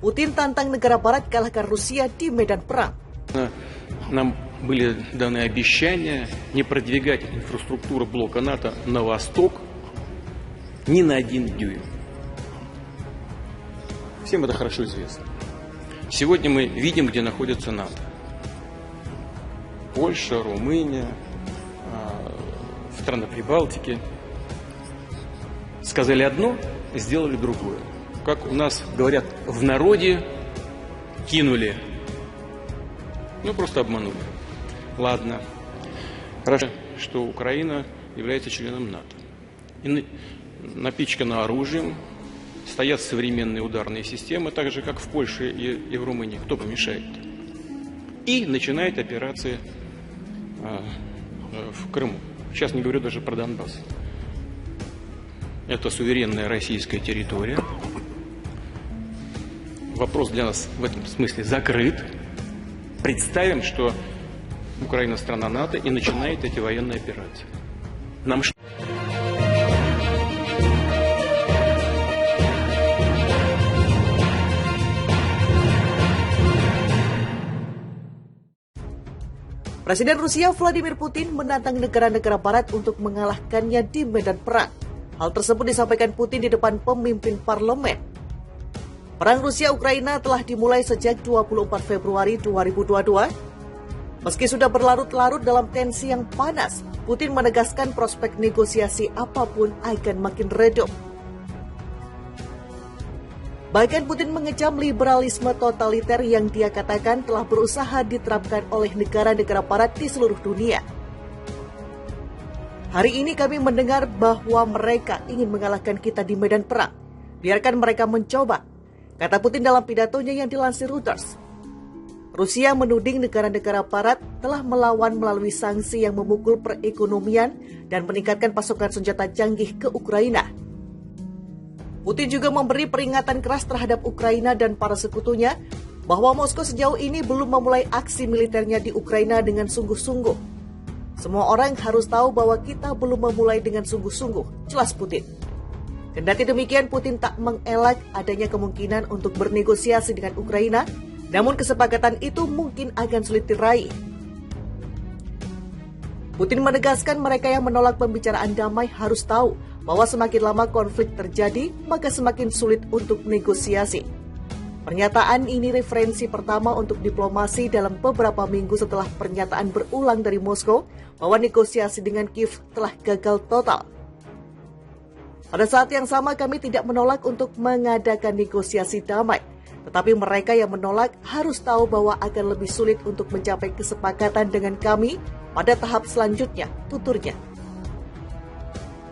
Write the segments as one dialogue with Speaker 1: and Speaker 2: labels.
Speaker 1: Putin tantang negara barat kalahkan Rusia di medan perang.
Speaker 2: Нам были даны обещания не продвигать инфраструктуру блока НАТО на восток ни на 1 дюйм. Всем это хорошо известно. Сегодня мы видим, где находится НАТО. Польша, Румыния, страны Прибалтики. Сказали одно, сделали другое. Как у нас говорят в народе, кинули. Ну, просто обманули. Ладно. Хорошо, что Украина является членом НАТО. И напичкана оружием, стоят современные ударные системы, так же, как в Польше и в Румынии. Кто помешает? И начинает операции в Крыму. Сейчас не говорю даже про Донбасс. Это суверенная российская территория. Вопрос для нас в этом смысле закрыт. Представим, что Украина страна НАТО и начинает эти военные операции. Нам что?
Speaker 1: Presiden Rusia Vladimir Putin menantang negara-negara barat untuk mengalahkannya di medan perang. Hal tersebut disampaikan Putin di depan pemimpin parlemen. Perang Rusia-Ukraina telah dimulai sejak 24 Februari 2022. Meski sudah berlarut-larut dalam tensi yang panas, Putin menegaskan prospek negosiasi apapun akan makin redup. Bahkan Putin mengecam liberalisme totaliter yang dia katakan telah berusaha diterapkan oleh negara-negara barat di seluruh dunia. Hari ini kami mendengar bahwa mereka ingin mengalahkan kita di medan perang. Biarkan mereka mencoba, kata Putin dalam pidatonya yang dilansir Reuters. Rusia menuding negara-negara barat telah melawan melalui sanksi yang memukul perekonomian dan meningkatkan pasokan senjata canggih ke Ukraina. Putin juga memberi peringatan keras terhadap Ukraina dan para sekutunya bahwa Moskow sejauh ini belum memulai aksi militernya di Ukraina dengan sungguh-sungguh. Semua orang harus tahu bahwa kita belum memulai dengan sungguh-sungguh, jelas Putin. Kendati demikian, Putin tak mengelak adanya kemungkinan untuk bernegosiasi dengan Ukraina, namun kesepakatan itu mungkin akan sulit diraih. Putin menegaskan mereka yang menolak pembicaraan damai harus tahu bahwa semakin lama konflik terjadi, maka semakin sulit untuk negosiasi. Pernyataan ini referensi pertama untuk diplomasi dalam beberapa minggu setelah pernyataan berulang dari Moskow bahwa negosiasi dengan Kiev telah gagal total. Pada saat yang sama kami tidak menolak untuk mengadakan negosiasi damai, tetapi mereka yang menolak harus tahu bahwa akan lebih sulit untuk mencapai kesepakatan dengan kami pada tahap selanjutnya, tuturnya.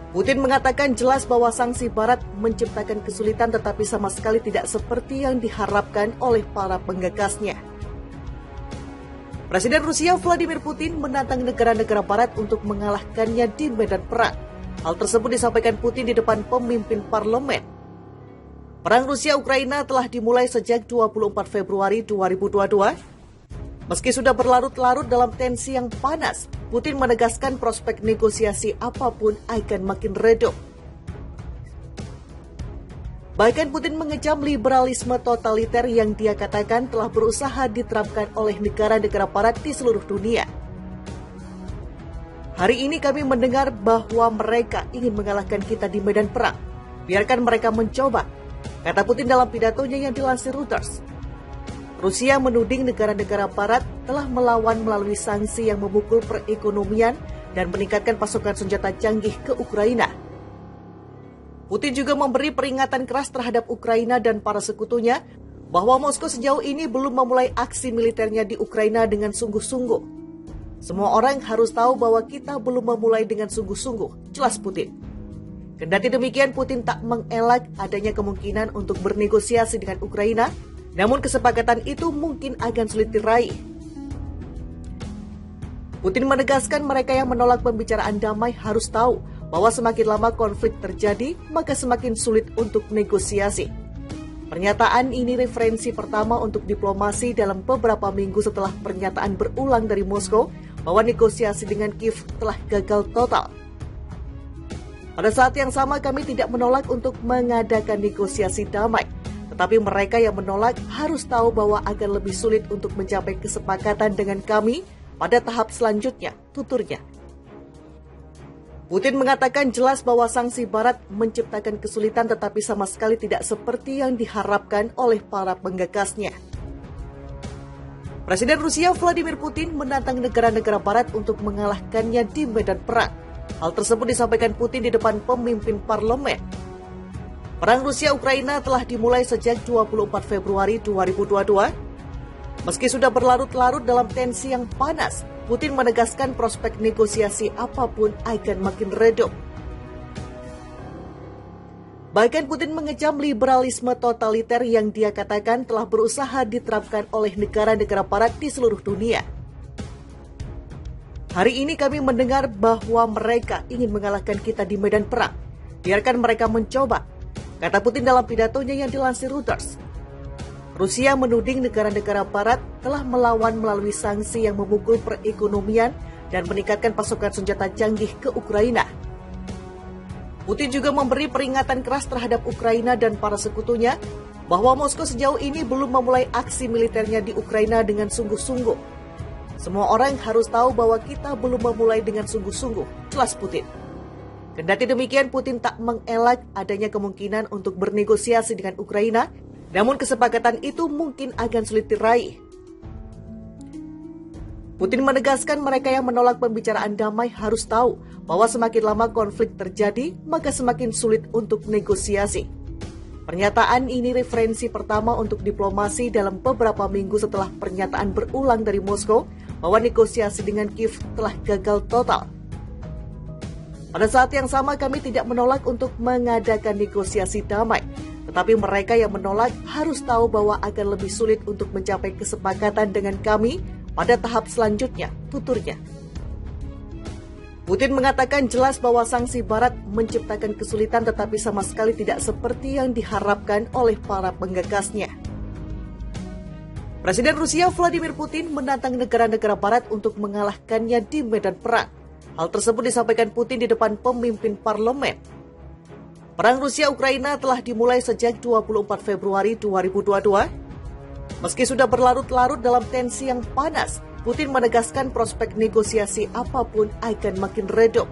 Speaker 1: Putin mengatakan jelas bahwa sanksi barat menciptakan kesulitan tetapi sama sekali tidak seperti yang diharapkan oleh para penggagasnya. Presiden Rusia Vladimir Putin menantang negara-negara barat untuk mengalahkannya di medan perang. Hal tersebut disampaikan Putin di depan pemimpin parlemen. Perang Rusia-Ukraina telah dimulai sejak 24 Februari 2022. Meski sudah berlarut-larut dalam tensi yang panas, Putin menegaskan prospek negosiasi apapun akan makin redup. Bahkan Putin mengecam liberalisme totaliter yang dia katakan telah berusaha diterapkan oleh negara-negara barat di seluruh dunia. Hari ini kami mendengar bahwa mereka ingin mengalahkan kita di medan perang. Biarkan mereka mencoba, kata Putin dalam pidatonya yang dilansir Reuters. Rusia menuding negara-negara barat telah melawan melalui sanksi yang memukul perekonomian dan meningkatkan pasokan senjata canggih ke Ukraina. Putin juga memberi peringatan keras terhadap Ukraina dan para sekutunya bahwa Moskow sejauh ini belum memulai aksi militernya di Ukraina dengan sungguh-sungguh. Semua orang harus tahu bahwa kita belum memulai dengan sungguh-sungguh, jelas Putin. Kendati demikian, Putin tak mengelak adanya kemungkinan untuk bernegosiasi dengan Ukraina, namun kesepakatan itu mungkin akan sulit diraih. Putin menegaskan mereka yang menolak pembicaraan damai harus tahu bahwa semakin lama konflik terjadi, maka semakin sulit untuk negosiasi. Pernyataan ini referensi pertama untuk diplomasi dalam beberapa minggu setelah pernyataan berulang dari Moskow bahwa negosiasi dengan Kiev telah gagal total. Pada saat yang sama kami tidak menolak untuk mengadakan negosiasi damai, Tetapi mereka yang menolak harus tahu bahwa akan lebih sulit untuk mencapai kesepakatan dengan kami pada tahap selanjutnya, tuturnya. Putin mengatakan jelas bahwa sanksi Barat menciptakan kesulitan tetapi sama sekali tidak seperti yang diharapkan oleh para penggagasnya. Presiden Rusia Vladimir Putin menantang negara-negara Barat untuk mengalahkannya di medan perang. Hal tersebut disampaikan Putin di depan pemimpin parlemen. Perang Rusia-Ukraina telah dimulai sejak 24 Februari 2022. Meski sudah berlarut-larut dalam tensi yang panas, Putin menegaskan prospek negosiasi apapun akan makin redup. Bahkan Putin mengecam liberalisme totaliter yang dia katakan telah berusaha diterapkan oleh negara-negara Barat di seluruh dunia. Hari ini kami mendengar bahwa mereka ingin mengalahkan kita di medan perang. Biarkan mereka mencoba, kata Putin dalam pidatonya yang dilansir Reuters. Rusia menuding negara-negara Barat telah melawan melalui sanksi yang memukul perekonomian dan meningkatkan pasokan senjata canggih ke Ukraina. Putin juga memberi peringatan keras terhadap Ukraina dan para sekutunya bahwa Moskow sejauh ini belum memulai aksi militernya di Ukraina dengan sungguh-sungguh. Semua orang harus tahu bahwa kita belum memulai dengan sungguh-sungguh, jelas Putin. Kendati demikian, Putin tak mengelak adanya kemungkinan untuk bernegosiasi dengan Ukraina, namun kesepakatan itu mungkin akan sulit diraih. Putin menegaskan mereka yang menolak pembicaraan damai harus tahu bahwa semakin lama konflik terjadi, maka semakin sulit untuk negosiasi. Pernyataan ini referensi pertama untuk diplomasi dalam beberapa minggu setelah pernyataan berulang dari Moskow bahwa negosiasi dengan Kiev telah gagal total. Pada saat yang sama kami tidak menolak untuk mengadakan negosiasi damai, tetapi mereka yang menolak harus tahu bahwa akan lebih sulit untuk mencapai kesepakatan dengan kami pada tahap selanjutnya, tuturnya. Putin mengatakan jelas bahwa sanksi Barat menciptakan kesulitan tetapi sama sekali tidak seperti yang diharapkan oleh para penggagasnya. Presiden Rusia Vladimir Putin menantang negara-negara Barat untuk mengalahkannya di medan perang. Hal tersebut disampaikan Putin di depan pemimpin parlemen. Perang Rusia-Ukraina telah dimulai sejak 24 Februari 2022. Meski sudah berlarut-larut dalam tensi yang panas, Putin menegaskan prospek negosiasi apapun akan makin redup.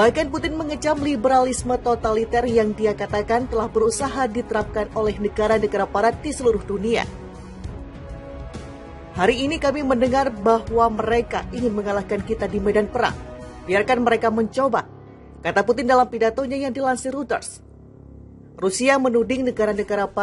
Speaker 1: Bahkan Putin mengecam liberalisme totaliter yang dia katakan telah berusaha diterapkan oleh negara-negara Barat di seluruh dunia. Hari ini kami mendengar bahwa mereka ingin mengalahkan kita di medan perang. Biarkan mereka mencoba, kata Putin dalam pidatonya yang dilansir Reuters. Rusia menuding negara-negara Barat